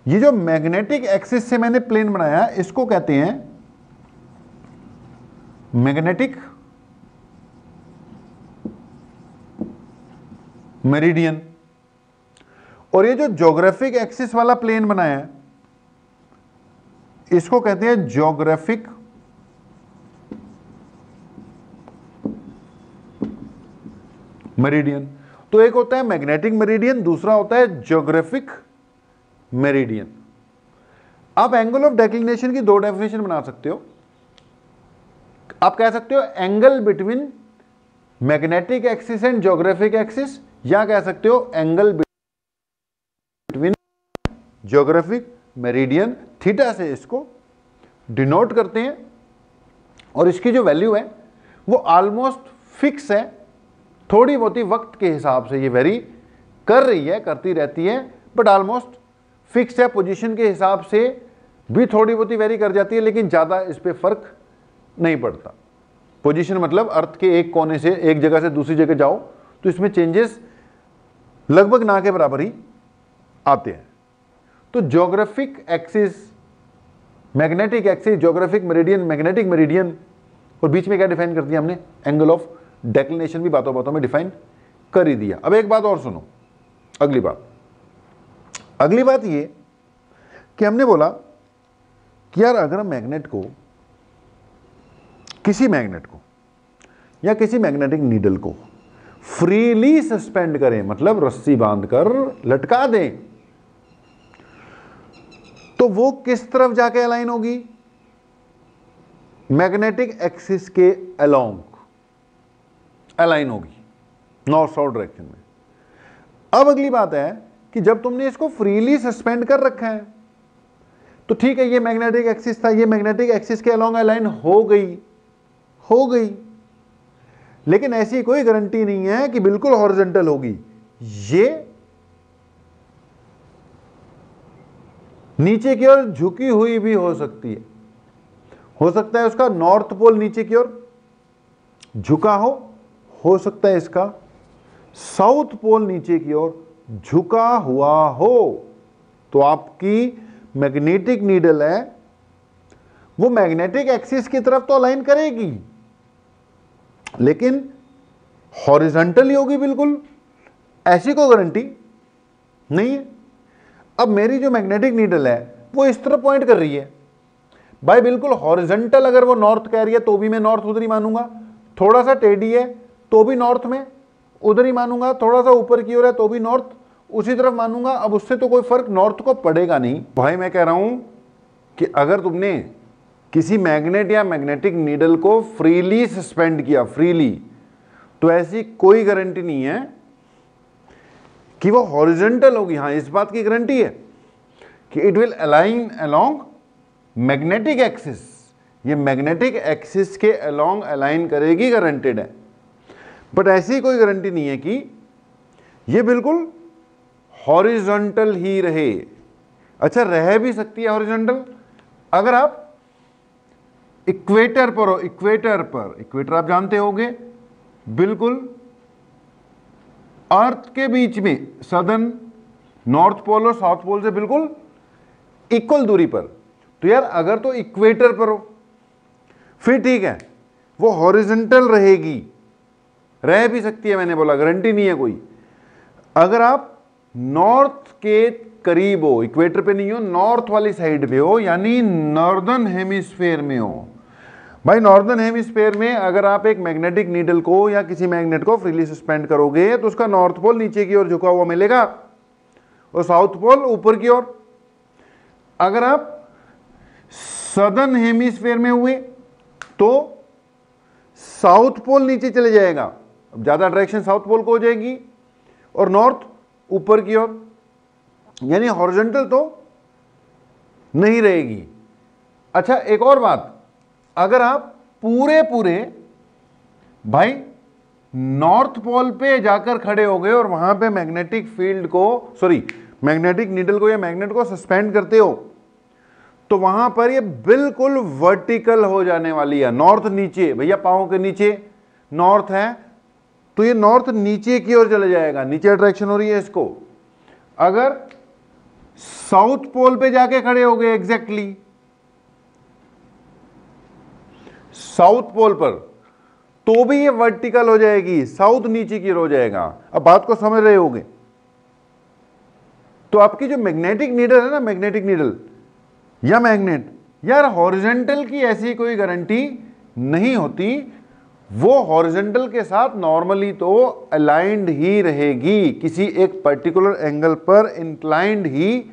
ये जो मैग्नेटिक एक्सिस से मैंने प्लेन बनाया, इसको कहते हैं मैग्नेटिक मेरिडियन, और ये जो ज्योग्राफिक एक्सिस वाला प्लेन बनाया है, इसको कहते हैं ज्योग्राफिक मेरिडियन। तो एक होता है मैग्नेटिक मेरिडियन, दूसरा होता है ज्योग्राफिक मेरिडियन। आप एंगल ऑफ डेक्लिनेशन की दो डेफिनेशन बना सकते हो। आप कह सकते हो angle between magnetic axis and geographic axis, या कह सकते हो angle between geographic meridian. Theta से इसको डिनोट करते हैं, और इसकी जो वैल्यू है वो ऑलमोस्ट फिक्स है, थोड़ी बहुत ही वक्त के हिसाब से ये वेरी कर रही है, करती रहती है, बट ऑलमोस्ट फिक्स है। पोजीशन के हिसाब से भी थोड़ी बहुत ही वेरी कर जाती है, लेकिन ज़्यादा इस पर फर्क नहीं पड़ता। पोजीशन मतलब अर्थ के एक कोने से, एक जगह से दूसरी जगह जाओ तो इसमें चेंजेस लगभग ना के बराबर ही आते हैं। तो geographic axis, magnetic axis, geographic meridian, magnetic meridian, और बीच में क्या डिफाइन कर दिया हमने, एंगल ऑफ डेक्लिनेशन भी बातों बातों में डिफाइन कर ही दिया। अब एक बात और सुनो, अगली बात ये कि हमने बोला कि यार अगर हम मैग्नेट को, किसी मैग्नेट को या किसी मैग्नेटिक नीडल को फ्रीली सस्पेंड करें, मतलब रस्सी बांधकर लटका दें, तो वो किस तरफ जाके अलाइन होगी, मैग्नेटिक एक्सिस के अलोंग अलाइन होगी, नॉर्थ साउथ डायरेक्शन में। अब अगली बात है कि जब तुमने इसको फ्रीली सस्पेंड कर रखा है, तो ठीक है, ये मैग्नेटिक एक्सिस था, ये मैग्नेटिक एक्सिस के अलोंग अलाइन हो गई, लेकिन ऐसी कोई गारंटी नहीं है कि बिल्कुल हॉरिजॉन्टल होगी। ये नीचे की ओर झुकी हुई भी हो सकती है, हो सकता है उसका नॉर्थ पोल नीचे की ओर झुका हो सकता है इसका साउथ पोल नीचे की ओर झुका हुआ हो। तो आपकी मैग्नेटिक नीडल है वो मैग्नेटिक एक्सिस की तरफ तो अलाइन करेगी, लेकिन हॉरिजॉन्टली होगी बिल्कुल, ऐसी कोई गारंटी नहीं है। अब मेरी जो मैग्नेटिक नीडल है वो इस तरफ पॉइंट कर रही है भाई, बिल्कुल हॉरिजॉन्टल अगर वो नॉर्थ कह रही है तो भी मैं नॉर्थ उधर ही मानूंगा, थोड़ा सा टेढ़ी है तो भी नॉर्थ में उधर ही मानूंगा, थोड़ा सा ऊपर की ओर है तो भी नॉर्थ उसी तरफ मानूंगा। अब उससे तो कोई फर्क नॉर्थ को पड़ेगा नहीं। भाई मैं कह रहा हूं कि अगर तुमने किसी मैग्नेट या मैग्नेटिक नीडल को फ्रीली सस्पेंड किया, फ्रीली, तो ऐसी कोई गारंटी नहीं है कि वो हॉरिजॉन्टल होगी। हाँ, इस बात की गारंटी है कि it will align along magnetic axis, ये मैग्नेटिक एक्सिस के अलोंग अलाइन करेगी, गारंटेड है। बट ऐसी कोई गारंटी नहीं है कि ये बिल्कुल हॉरिजॉन्टल ही रहे। अच्छा, रह भी सकती है हॉरिजॉन्टल अगर आप इक्वेटर पर हो। इक्वेटर आप जानते होंगे, बिल्कुल अर्थ के बीच में, सदर्न नॉर्थ पोल और साउथ पोल से बिल्कुल इक्वल दूरी पर। तो यार अगर तो इक्वेटर पर हो फिर ठीक है, वो हॉरिजॉन्टल रहेगी, रह भी सकती है, मैंने बोला गारंटी नहीं है कोई। अगर आप नॉर्थ के करीब हो, इक्वेटर पे नहीं हो, नॉर्थ वाली साइड पे हो, यानी नॉर्दर्न हेमिस्फेयर में हो। भाई नॉर्दर्न हेमिस्फेयर में अगर आप एक मैग्नेटिक नीडल को या किसी मैग्नेट को फ्रीली सस्पेंड करोगे तो उसका नॉर्थ पोल नीचे की ओर झुका हुआ मिलेगा और साउथ पोल ऊपर की ओर। अगर आप सदर्न हेमिस्फेयर में हुए तो साउथ पोल नीचे चले जाएगा, अब ज्यादा डायरेक्शन साउथ पोल को हो जाएगी, और नॉर्थ ऊपर की ओर, यानी हॉरिजॉन्टल तो नहीं रहेगी। अच्छा, एक और बात, अगर आप पूरे भाई नॉर्थ पोल पे जाकर खड़े हो गए और वहां पे मैग्नेटिक फील्ड को, सॉरी मैग्नेटिक नीडल को या मैग्नेट को सस्पेंड करते हो, तो वहां पर ये बिल्कुल वर्टिकल हो जाने वाली है। नॉर्थ नीचे, भैया पांव के नीचे नॉर्थ है तो ये नॉर्थ नीचे की ओर चले जाएगा, नीचे अट्रैक्शन हो रही है इसको। अगर साउथ पोल पे जाके खड़े हो गए एग्जैक्टली साउथ पोल पर, तो भी ये वर्टिकल हो जाएगी, साउथ नीचे की ओर हो जाएगा। अब बात को समझ रहे होंगे। तो आपकी जो मैग्नेटिक नीडल है ना, मैग्नेटिक नीडल या मैग्नेट, यार हॉरिजॉन्टल की ऐसी कोई गारंटी नहीं होती, वो हॉरिजॉन्टल के साथ नॉर्मली तो अलाइंड ही रहेगी, किसी एक पर्टिकुलर एंगल पर इंक्लाइंड ही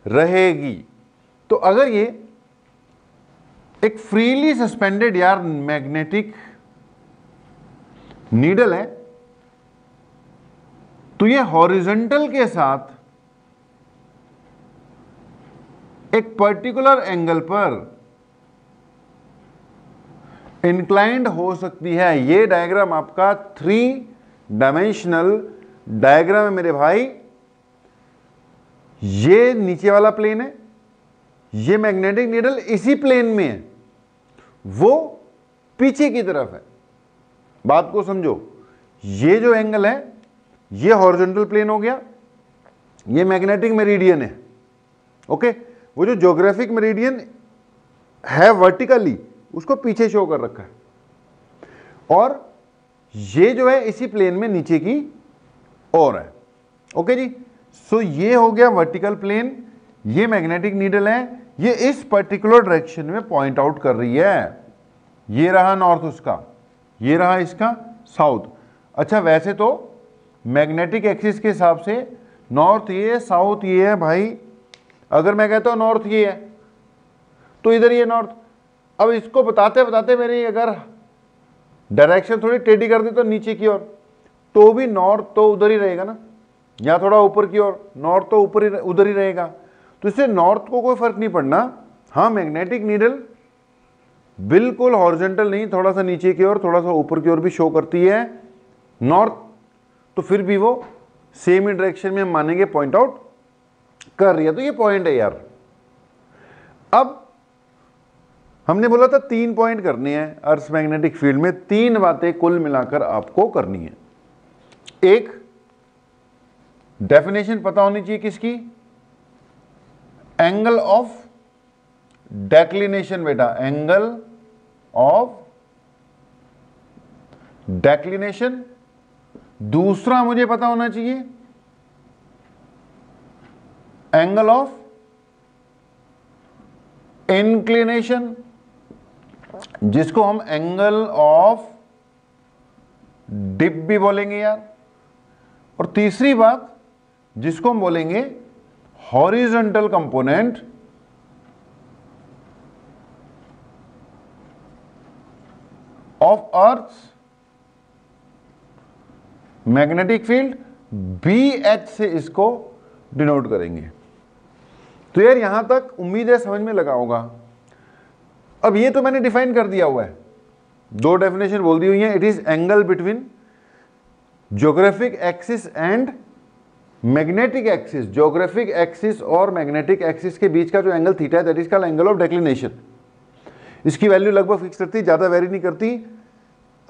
रहेगी। तो अगर ये एक फ्रीली सस्पेंडेड यार मैग्नेटिक नीडल है तो ये हॉरिजॉन्टल के साथ एक पर्टिकुलर एंगल पर इंक्लाइंड हो सकती है। ये डायग्राम आपका 3 डायमेंशनल डायग्राम है मेरे भाई। ये नीचे वाला प्लेन है, ये मैग्नेटिक नीडल इसी प्लेन में है, वो पीछे की तरफ है। बात को समझो, ये जो एंगल है ये हॉरिजॉन्टल प्लेन हो गया, ये मैग्नेटिक मेरिडियन है। ओके, वो जो ज्योग्राफिक मेरिडियन है वर्टिकली, उसको पीछे शो कर रखा है, और ये जो है इसी प्लेन में नीचे की ओर है। ओके जी, सो ये हो गया वर्टिकल प्लेन, ये मैग्नेटिक नीडल है, ये इस पर्टिकुलर डायरेक्शन में पॉइंट आउट कर रही है। ये रहा नॉर्थ उसका, ये रहा इसका साउथ। अच्छा, वैसे तो मैग्नेटिक एक्सिस के हिसाब से नॉर्थ ये है, साउथ ये है भाई। अगर मैं कहता हूं नॉर्थ ये है तो इधर ये नॉर्थ। अब इसको बताते बताते मेरी अगर डायरेक्शन थोड़ी टेढ़ी कर दी तो नीचे की ओर, तो भी नॉर्थ तो उधर ही रहेगा ना, या थोड़ा ऊपर की ओर, नॉर्थ तो ऊपर ही उधर ही रहेगा। तो इससे नॉर्थ को कोई फर्क नहीं पड़ना। हाँ, मैग्नेटिक नीडल बिल्कुल हॉरिजॉन्टल नहीं, थोड़ा सा नीचे की ओर, थोड़ा सा ऊपर की ओर भी शो करती है नॉर्थ, तो फिर भी वो सेम ही डायरेक्शन में हम मानेंगे पॉइंट आउट कर रही है। तो ये पॉइंट है यार। अब हमने बोला था 3 पॉइंट करने हैं अर्थ मैग्नेटिक फील्ड में, 3 बातें कुल मिलाकर आपको करनी है। एक, डेफिनेशन पता होनी चाहिए किसकी, एंगल ऑफ डेक्लिनेशन बेटा, एंगल ऑफ डेक्लिनेशन। दूसरा मुझे पता होना चाहिए एंगल ऑफ इंक्लिनेशन, जिसको हम एंगल ऑफ डिप भी बोलेंगे यार। और तीसरी बात जिसको हम बोलेंगे horizontal component of earth magnetic field, BH से इसको डिनोट करेंगे। तो यार यहां तक उम्मीद है समझ में लगा होगा। अब ये तो मैंने डिफाइन कर दिया हुआ है, दो डेफिनेशन बोल दी हुई है। It is angle between geographic axis and magnetic axis. Geographic axis और मैग्नेटिक एक्सिस के बीच का जो एंगल थीटा है that is called angle of declination. इसकी वैल्यू लगभग फिक्स रहती है, ज़्यादा वेरी नहीं करती।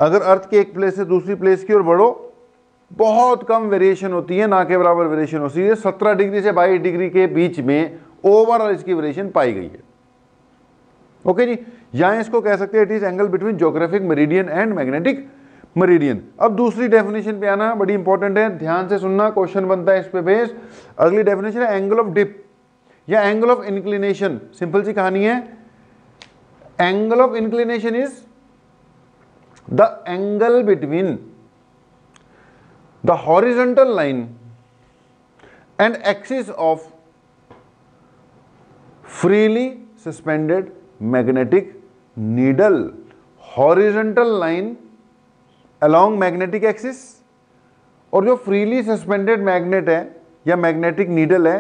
अगर अर्थ के एक प्लेस से दूसरी प्लेस की ओर बढ़ो बहुत कम वेरिएशन होती है, ना के बराबर वेरिएशन होती है। 17 डिग्री से 22 डिग्री के बीच में ओवरऑल इसकी वेरिएशन पाई गई है। ओके जी, यहां इसको कह सकते हैं it is angle between geographic meridian and magnetic meridian. अब दूसरी डेफिनेशन पे आना बड़ी इंपॉर्टेंट है, ध्यान से सुनना, क्वेश्चन बनता है इस पे बेस। अगली डेफिनेशन है एंगल ऑफ डिप या एंगल ऑफ इंक्लिनेशन। सिंपल सी कहानी है, angle of inclination is the angle between the horizontal line and axis of freely suspended magnetic needle. Horizontal line along magnetic axis, और जो freely suspended magnet है या magnetic needle है,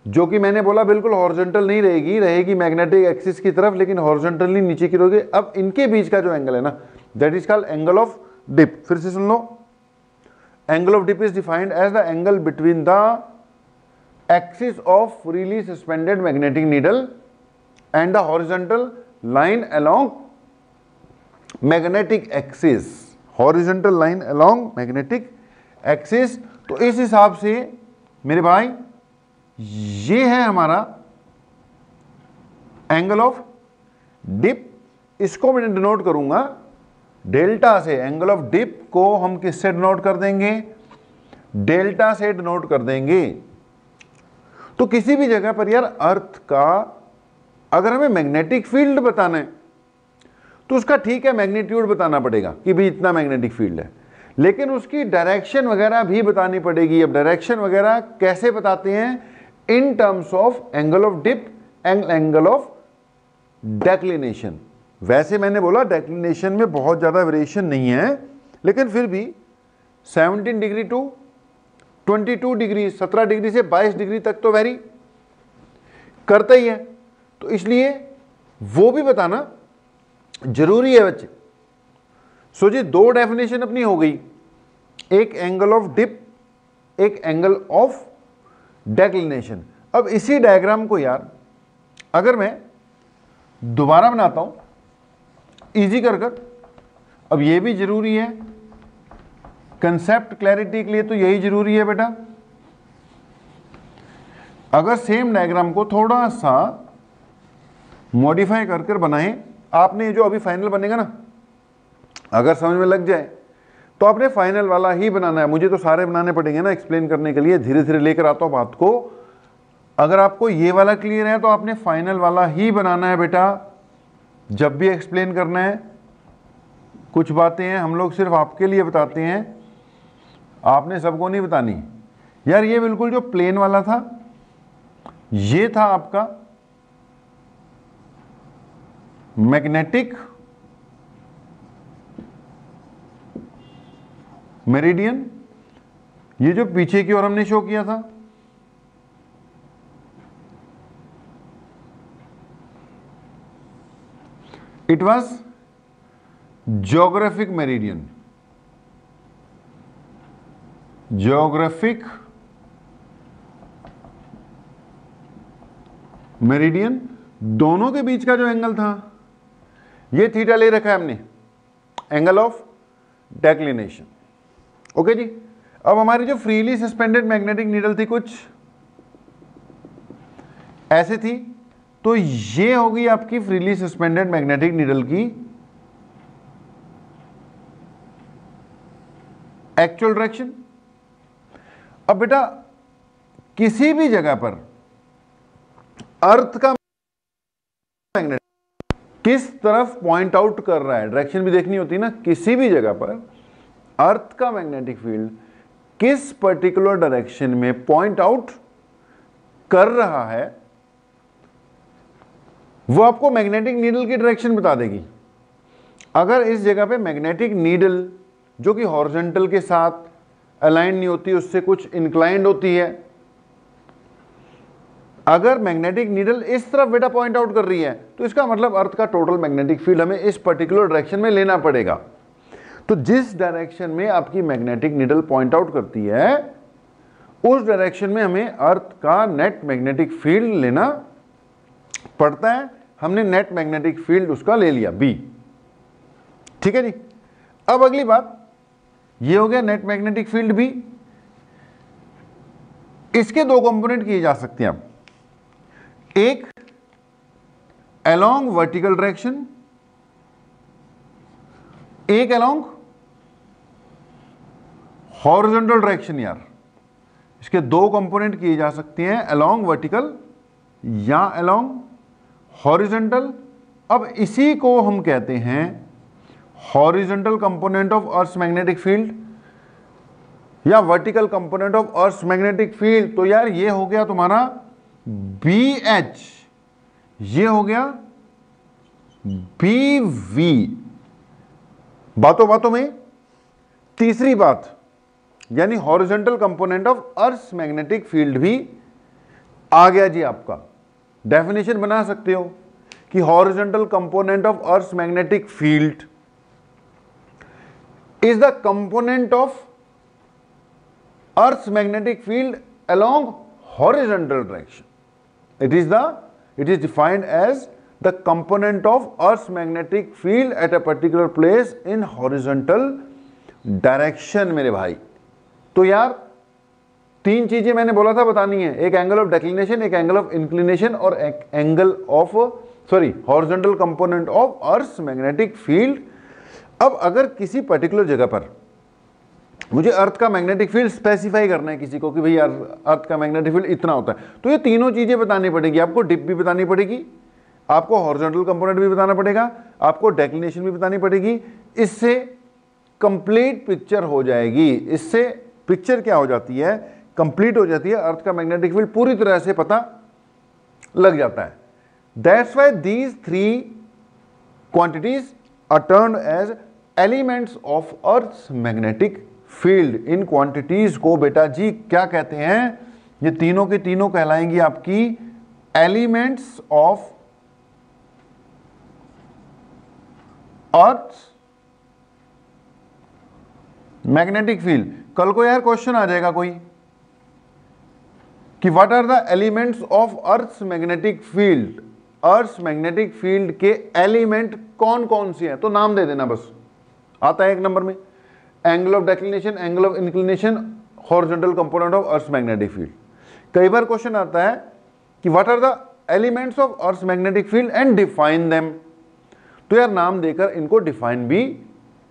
जो कि मैंने बोला बिल्कुल हॉरिजॉन्टल नहीं रहेगी, रहेगी मैग्नेटिक एक्सिस की तरफ लेकिन हॉरिजॉन्टली नीचे की रहेगी। अब इनके बीच का जो एंगल है ना that is called angle of dip. फिर से सुन लो, angle of dip is defined as the angle between the axis of freely suspended magnetic needle and the horizontal line along magnetic axis. Horizontal line along magnetic axis. तो इस हिसाब से मेरे भाई ये है हमारा एंगल ऑफ डिप। इसको मैं डिनोट करूंगा डेल्टा से। एंगल ऑफ डिप को हम किससे डिनोट कर देंगे? डेल्टा से डिनोट कर देंगे। तो किसी भी जगह पर यार अर्थ का अगर हमें मैग्नेटिक फील्ड बताना है तो उसका ठीक है मैग्नीट्यूड बताना पड़ेगा कि भाई इतना मैग्नेटिक फील्ड है, लेकिन उसकी डायरेक्शन वगैरह भी बतानी पड़ेगी। अब डायरेक्शन वगैरह कैसे बताते हैं? In terms of angle of dip and angle of declination. वैसे मैंने बोला डेक्लिनेशन में बहुत ज़्यादा वेरिएशन नहीं है, लेकिन फिर भी 17 डिग्री टू 22 डिग्री, 17 डिग्री से 22 डिग्री तक तो वेरी करता ही है। तो इसलिए वो भी बताना जरूरी है बच्चे। सो जी दो डेफिनेशन अपनी हो गई, एक एंगल ऑफ डिप, एक एंगल ऑफ डेक्लिनेशन। अब इसी डायग्राम को यार अगर मैं दोबारा बनाता हूं इजी कर कर, अब ये भी जरूरी है कंसेप्ट क्लैरिटी के लिए, तो यही जरूरी है बेटा। अगर सेम डायग्राम को थोड़ा सा मॉडिफाई कर कर बनाएं, आपने ये जो अभी फाइनल बनेगा ना अगर समझ में लग जाए तो आपने फाइनल वाला ही बनाना है। मुझे तो सारे बनाने पड़ेंगे ना एक्सप्लेन करने के लिए, धीरे धीरे लेकर आता हूं बात को। अगर आपको ये वाला क्लियर है तो आपने फाइनल वाला ही बनाना है बेटा जब भी एक्सप्लेन करना है। कुछ बातें हैं हम लोग सिर्फ आपके लिए बताते हैं, आपने सबको नहीं बतानी। यार ये बिल्कुल जो प्लेन वाला था ये था आपका मैग्नेटिक मेरिडियन, ये जो पीछे की ओर हमने शो किया था it was geographic meridian. Geographic meridian, दोनों के बीच का जो एंगल था ये थीटा ले रखा है हमने, एंगल ऑफ डेक्लिनेशन। ओके जी। अब हमारी जो फ्रीली सस्पेंडेड मैग्नेटिक नीडल थी कुछ ऐसे थी, तो ये होगी आपकी फ्रीली सस्पेंडेड मैग्नेटिक नीडल की एक्चुअल डायरेक्शन। अब बेटा किसी भी जगह पर अर्थ का मैग्नेट किस तरफ पॉइंट आउट कर रहा है, डायरेक्शन भी देखनी होती है ना। किसी भी जगह पर अर्थ का मैग्नेटिक फील्ड किस पर्टिकुलर डायरेक्शन में पॉइंट आउट कर रहा है वो आपको मैग्नेटिक नीडल की डायरेक्शन बता देगी। अगर इस जगह पे मैग्नेटिक नीडल जो कि हॉरिजॉन्टल के साथ अलाइन नहीं होती, उससे कुछ इंक्लाइंड होती है, अगर मैग्नेटिक नीडल इस तरफ बेटा पॉइंट आउट कर रही है तो इसका मतलब अर्थ का टोटल मैग्नेटिक फील्ड हमें इस पर्टिकुलर डायरेक्शन में लेना पड़ेगा। तो जिस डायरेक्शन में आपकी मैग्नेटिक नीडल पॉइंट आउट करती है उस डायरेक्शन में हमें अर्थ का नेट मैग्नेटिक फील्ड लेना पड़ता है। हमने नेट मैग्नेटिक फील्ड उसका ले लिया बी, ठीक है जी। अब अगली बात, ये हो गया नेट मैग्नेटिक फील्ड बी। इसके दो कंपोनेंट किए जा सकते हैं अब, एक अलोंग वर्टिकल डायरेक्शन, एक अलोंग हॉरिजॉन्टल डायरेक्शन। यार इसके दो कंपोनेंट किए जा सकते हैं, अलोंग वर्टिकल या अलोंग हॉरिजॉन्टल। अब इसी को हम कहते हैं horizontal component of earth magnetic field या vertical component of earth magnetic field. तो यार ये हो गया तुम्हारा बी एच, ये हो गया बी वी। बातों बातों में तीसरी बात यानी horizontal component of earth magnetic field भी आ गया जी। आपका डेफिनेशन बना सकते हो कि horizontal component of earth magnetic field is the component of Earth's magnetic field along horizontal direction. It is defined as the component of Earth's magnetic field at a particular place in horizontal direction मेरे भाई। तो यार तीन चीजें मैंने बोला था बतानी है, एक एंगल ऑफ डेक्लिनेशन, एक एंगल ऑफ इंक्लिनेशन और एक angle of horizontal component of earth magnetic field. अब अगर किसी पर्टिकुलर जगह पर मुझे अर्थ का मैग्नेटिक फील्ड स्पेसिफाई करना है किसी को कि भाई यार अर्थ का मैग्नेटिक फील्ड इतना होता है, तो ये तीनों चीजें बतानी पड़ेगी। आपको डिप भी बतानी पड़ेगी, आपको हॉरिजॉन्टल कंपोनेंट भी बताना पड़ेगा, आपको डेक्लिनेशन भी बतानी पड़ेगी। इससे कंप्लीट पिक्चर हो जाएगी। इससे पिक्चर क्या हो जाती है, कंप्लीट हो जाती है, अर्थ का मैग्नेटिक फील्ड पूरी तरह से पता लग जाता है। That's why these three quantities are turned as elements of earth magnetic field. इन क्वांटिटीज को बेटा जी क्या कहते हैं, ये तीनों के तीनों कहलाएंगी आपकी elements of earth magnetic field. कल को यार क्वेश्चन आ जाएगा कोई कि what are the elements of earth magnetic field. Earth magnetic field के एलिमेंट कौन कौन से हैं, तो नाम दे देना बस, आता है एक नंबर में। Angle of declination, angle of inclination, horizontal component of earth magnetic field. कई बार क्वेश्चन आता है कि what are the elements of earth magnetic field and define them. तो यार नाम देकर इनको डिफाइन भी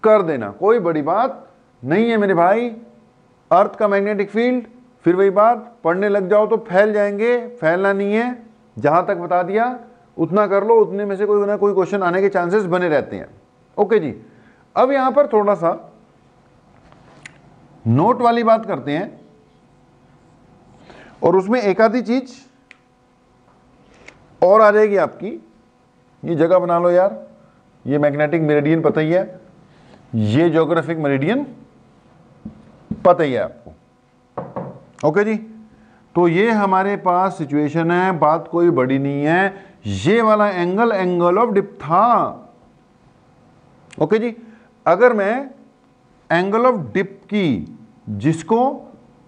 कर देना, कोई बड़ी बात नहीं है मेरे भाई। अर्थ का मैग्नेटिक फील्ड, फिर वही बात, पढ़ने लग जाओ तो फैल जाएंगे, फैलना नहीं है। जहां तक बता दिया उतना कर लो, उतने में से कोई ना कोई क्वेश्चन आने के चांसेस बने रहते हैं। ओके जी, अब यहां पर थोड़ा सा नोट वाली बात करते हैं और उसमें एक आधी चीज और आ जाएगी आपकी। ये जगह बना लो यार, ये मैग्नेटिक मेरिडियन पता ही है, ये ज्योग्राफिक मेरिडियन पता ही है आपको। ओके जी, तो ये हमारे पास सिचुएशन है, बात कोई बड़ी नहीं है। ये वाला एंगल एंगल ऑफ डिप था। ओके जी, अगर मैं एंगल ऑफ डिप की, जिसको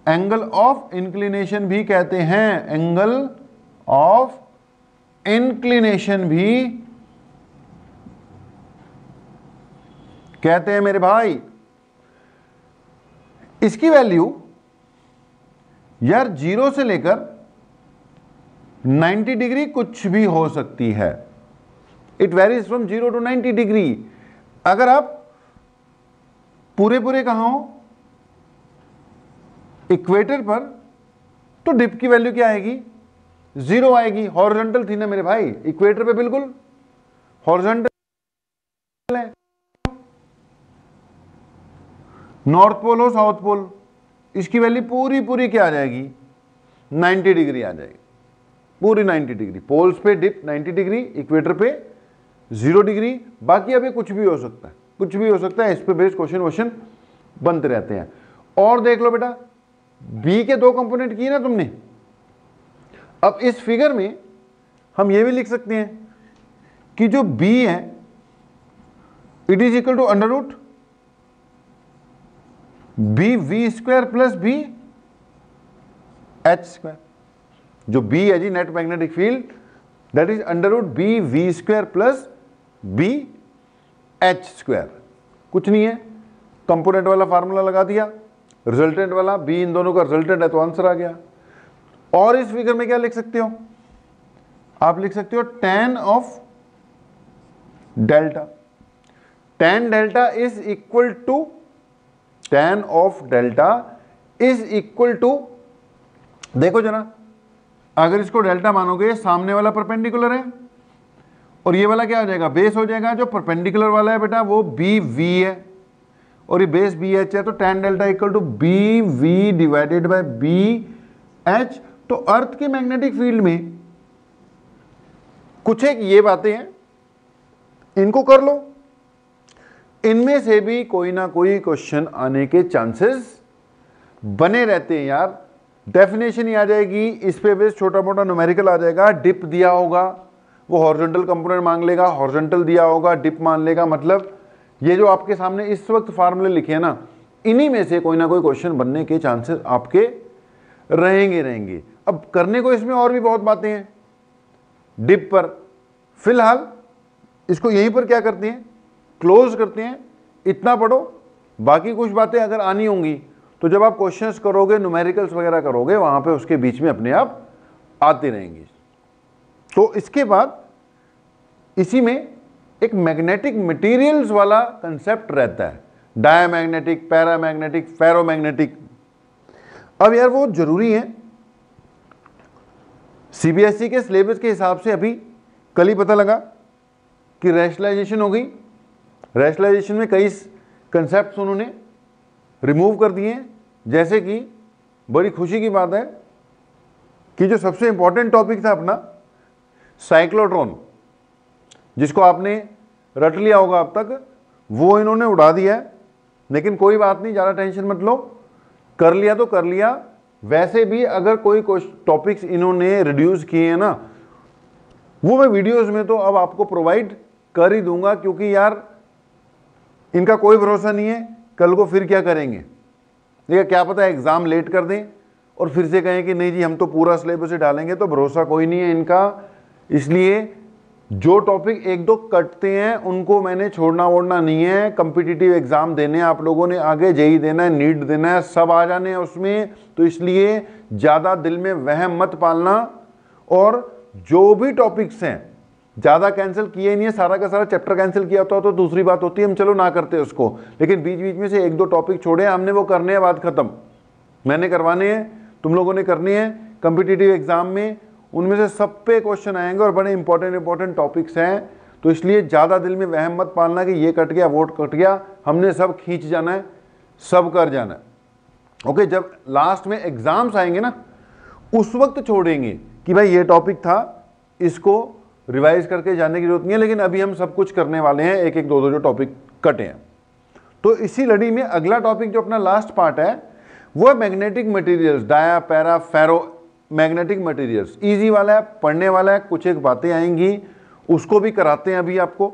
एंगल ऑफ इंक्लिनेशन भी कहते हैं, एंगल ऑफ इंक्लिनेशन भी कहते हैं मेरे भाई, इसकी वैल्यू यार 0 से लेकर 90 डिग्री कुछ भी हो सकती है। It varies from 0 to 90 degree. अगर आप पूरे पूरे कहां हो इक्वेटर पर, तो डिप की वैल्यू क्या आएगी, 0 आएगी। हॉरिजॉन्टल थी ना मेरे भाई, इक्वेटर पे बिल्कुल हॉरिजॉन्टल है। नॉर्थ पोल हो साउथ पोल, इसकी वैल्यू पूरी पूरी क्या आ जाएगी, 90 डिग्री आ जाएगी, पूरी 90 डिग्री। पोल्स पे डिप 90 डिग्री, इक्वेटर पे 0 डिग्री। बाकी अभी कुछ भी हो सकता है, कुछ भी हो सकता है। इस पे बेस्ड क्वेश्चन बनते रहते हैं। और देख लो बेटा, बी के दो कंपोनेंट किए ना तुमने। अब इस फिगर में हम ये भी लिख सकते हैं कि जो B है it is equal to under root B V square plus B H square. जो B है जी net magnetic field that is under root B V square plus B H square. कुछ नहीं है, कंपोनेंट वाला फार्मूला लगा दिया, रिजल्टेंट वाला B इन दोनों का रिजल्टेंट है तो आंसर आ गया। और इस फिगर में क्या लिख सकते हो, आप लिख सकते हो tan of delta. tan delta is equal to tan of delta is equal to, देखो जरा, अगर इसको डेल्टा मानोगे सामने वाला परपेंडिकुलर है और ये वाला क्या हो जाएगा, बेस हो जाएगा। जो परपेंडिकुलर वाला है बेटा वो बी वी है और ये बेस बी एच है, तो tan delta equal to B V divided by B H. तो अर्थ के मैग्नेटिक फील्ड में कुछ एक ये बातें हैं, इनको कर लो, इनमें से भी कोई ना कोई क्वेश्चन आने के चांसेस बने रहते हैं यार। डेफिनेशन ही आ जाएगी, इस पे बेस छोटा मोटा न्यूमेरिकल आ जाएगा। डिप दिया होगा वो हॉरिजॉन्टल कंपोनेंट मांग लेगा, हॉरिजॉन्टल दिया होगा डिप मान लेगा। मतलब ये जो आपके सामने इस वक्त फार्मूले लिखे हैं ना, इन्हीं में से कोई ना कोई क्वेश्चन बनने के चांसेस आपके रहेंगे। अब करने को इसमें और भी बहुत बातें हैं डिप पर, फिलहाल इसको यहीं पर क्या करते हैं, क्लोज करते हैं। इतना पढ़ो, बाकी कुछ बातें अगर आनी होंगी तो जब आप क्वेश्चंस करोगे, न्यूमेरिकल्स वगैरह करोगे, वहां पे उसके बीच में अपने आप आते रहेंगी। तो इसके बाद इसी में एक मैग्नेटिक मटेरियल्स वाला कंसेप्ट रहता है, डायमैग्नेटिक, पैरामैग्नेटिक, फेरोमैग्नेटिक। अब यार वो जरूरी है, सीबीएसई के सिलेबस के हिसाब से अभी कल ही पता लगा कि रैशनलाइजेशन हो गई। रैशनलाइजेशन में कई कंसेप्ट्स उन्होंने रिमूव कर दिए हैं, जैसे कि बड़ी खुशी की बात है कि जो सबसे इंपॉर्टेंट टॉपिक था अपना साइक्लोट्रॉन, जिसको आपने रट लिया होगा अब तक, वो इन्होंने उड़ा दिया है। लेकिन कोई बात नहीं, ज़्यादा टेंशन मत लो, कर लिया तो कर लिया। वैसे भी अगर कोई टॉपिक्स इन्होंने रिड्यूस किए हैं ना, वो मैं वीडियोस में तो अब आपको प्रोवाइड कर ही दूंगा, क्योंकि यार इनका कोई भरोसा नहीं है कल को फिर क्या करेंगे। देखिए क्या पता एग्ज़ाम लेट कर दें और फिर से कहें कि नहीं जी हम तो पूरा सिलेबस ही डालेंगे, तो भरोसा कोई नहीं है इनका। इसलिए जो टॉपिक एक दो कटते हैं उनको मैंने छोड़ना वोड़ना नहीं है। कम्पिटिटिव एग्जाम देने आप लोगों ने, आगे जेई देना है, नीट देना है, सब आ जाने हैं उसमें। तो इसलिए ज़्यादा दिल में वहम मत पालना। और जो भी टॉपिक्स हैं ज़्यादा कैंसिल किए ही नहीं है, सारा का सारा चैप्टर कैंसिल किया होता तो दूसरी बात होती है, हम चलो ना करते उसको। लेकिन बीच बीच में से एक दो टॉपिक छोड़े हमने, वो करने हैं, बात खत्म। मैंने करवाने हैं, तुम लोगों ने करने हैं कम्पिटिटिव एग्जाम में। उनमें से सब पे क्वेश्चन आएंगे और बड़े इंपॉर्टेंट टॉपिक्स हैं। तो इसलिए ज़्यादा दिल में वहम मत पालना कि ये कट गया वो कट गया। हमने सब खींच जाना है, सब कर जाना है। ओके, जब लास्ट में एग्जाम्स आएंगे ना, उस वक्त छोड़ेंगे कि भाई ये टॉपिक था, इसको रिवाइज करके जाने की जरूरत नहीं है। लेकिन अभी हम सब कुछ करने वाले हैं, एक एक दो दो जो टॉपिक कटे हैं। तो इसी लड़ी में अगला टॉपिक जो अपना लास्ट पार्ट है वो है मैग्नेटिक मटेरियल्स, डाया, पैरा, फेरो मैग्नेटिक मटेरियल्स। इजी वाला है, पढ़ने वाला है, कुछ एक बातें आएंगी, उसको भी कराते हैं अभी आपको।